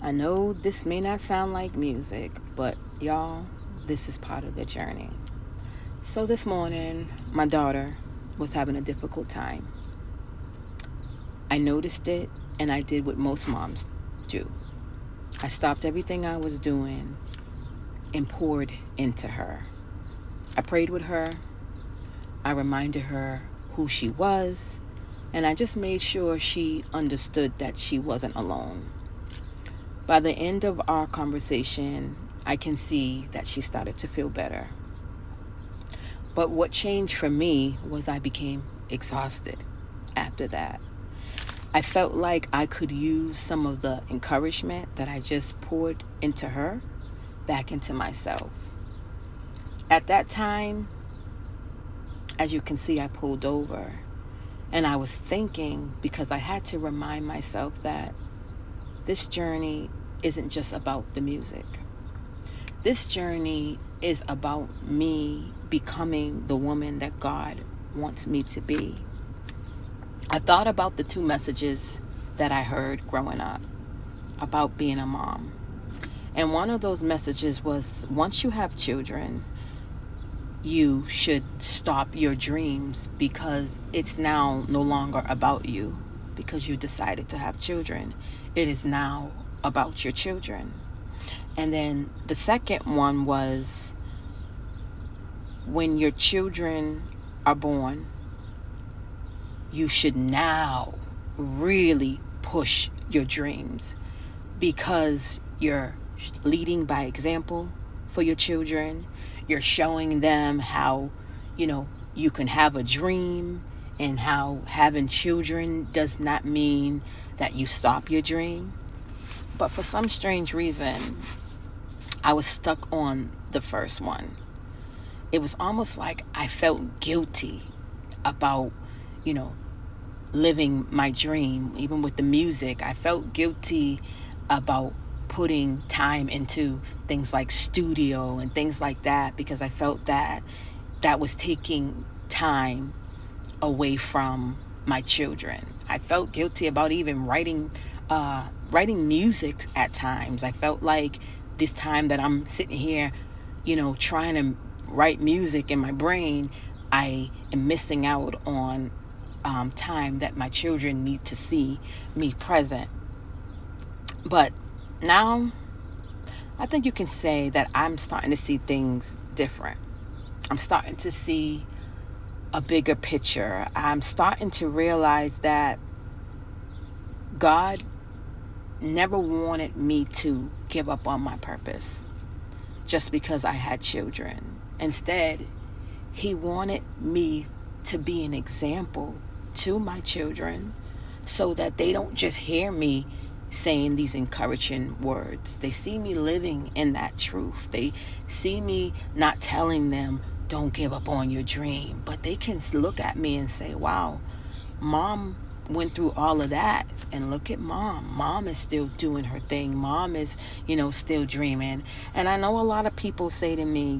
I know this may not sound like music, but y'all, this is part of the journey. So this morning, my daughter was having a difficult time. I noticed it and I did what most moms do. I stopped everything I was doing and poured into her. I prayed with her. I reminded her who she was, and I just made sure she understood that she wasn't alone. By the end of our conversation, I can see that she started to feel better. But what changed for me was I became exhausted after that. I felt like I could use some of the encouragement that I just poured into her back into myself. At that time, as you can see, I pulled over and I was thinking, because I had to remind myself that this journey isn't just about the music. This journey is about me becoming the woman that God wants me to be. I thought about the two messages that I heard growing up about being a mom. And one of those messages was, once you have children, you should stop your dreams because it's now no longer about you because you decided to have children. It is now about your children. And then the second one was, when your children are born, you should now really push your dreams because you're leading by example for your children. You're showing them how, you can have a dream, and how having children does not mean that you stop your dream. But for some strange reason, I was stuck on the first one. It was almost like I felt guilty about, living my dream. Even with the music, I felt guilty about putting time into things like studio and things like that, because I felt that that was taking time away from my children. I felt guilty about even writing music at times. I felt like this time that I'm sitting here, trying to write music in my brain, I am missing out on time that my children need to see me present. But now, I think you can say that I'm starting to see things different. I'm starting to see a bigger picture. I'm starting to realize that God never wanted me to give up on my purpose just because I had children. Instead, He wanted me to be an example to my children so that they don't just hear me saying these encouraging words. They see me living in that truth. They see me not telling them, don't give up on your dream, but they can look at me and say, wow, mom went through all of that, and look at mom is still doing her thing. Mom is, still dreaming. And I know a lot of people say to me,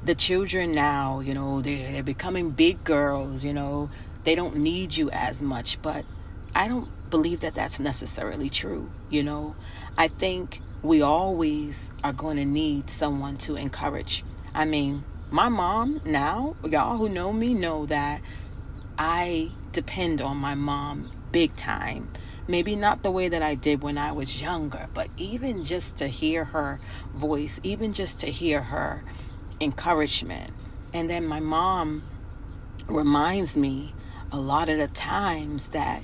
the children now, they're becoming big girls, they don't need you as much. But I don't believe that that's necessarily true. I think we always are going to need someone to encourage. I mean, my mom now, y'all who know me know that I depend on my mom big time. Maybe not the way that I did when I was younger, but even just to hear her voice, even just to hear her encouragement. And then my mom reminds me a lot of the times that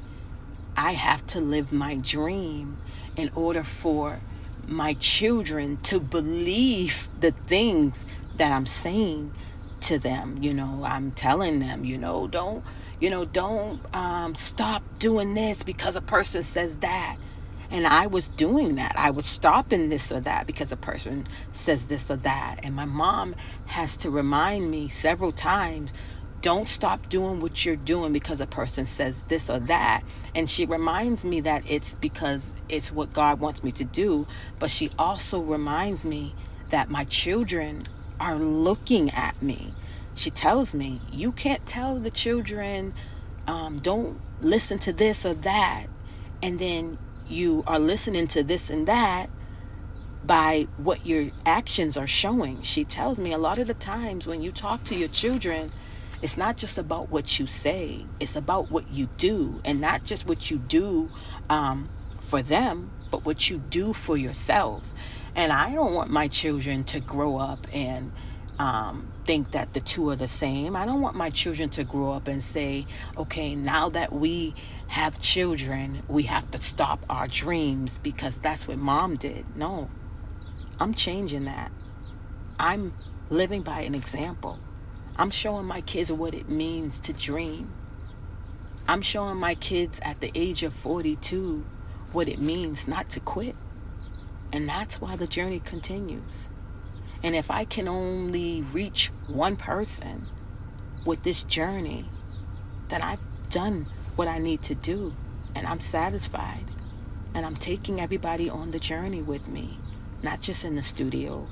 I have to live my dream in order for my children to believe the things that I'm saying to them. I'm telling them, don't stop doing this because a person says that. And I was doing that. I was stopping this or that because a person says this or that. And my mom has to remind me several times, don't stop doing what you're doing because a person says this or that. And she reminds me that it's because it's what God wants me to do. But she also reminds me that my children are looking at me. She tells me, you can't tell the children, don't listen to this or that, and then you are listening to this and that by what your actions are showing. She tells me a lot of the times when you talk to your children, it's not just about what you say, it's about what you do, and not just what you do for them, but what you do for yourself. And I don't want my children to grow up and think that the two are the same. I don't want my children to grow up and say, okay, now that we have children, we have to stop our dreams because that's what mom did. No, I'm changing that. I'm living by an example. I'm showing my kids what it means to dream. I'm showing my kids at the age of 42 what it means not to quit. And that's why the journey continues. And if I can only reach one person with this journey, then I've done what I need to do. And I'm satisfied. And I'm taking everybody on the journey with me. Not just in the studio.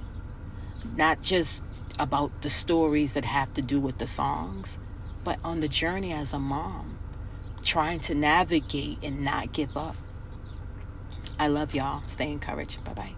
Not just about the stories that have to do with the songs, but on the journey as a mom, trying to navigate and not give up. I love y'all. Stay encouraged. Bye-bye.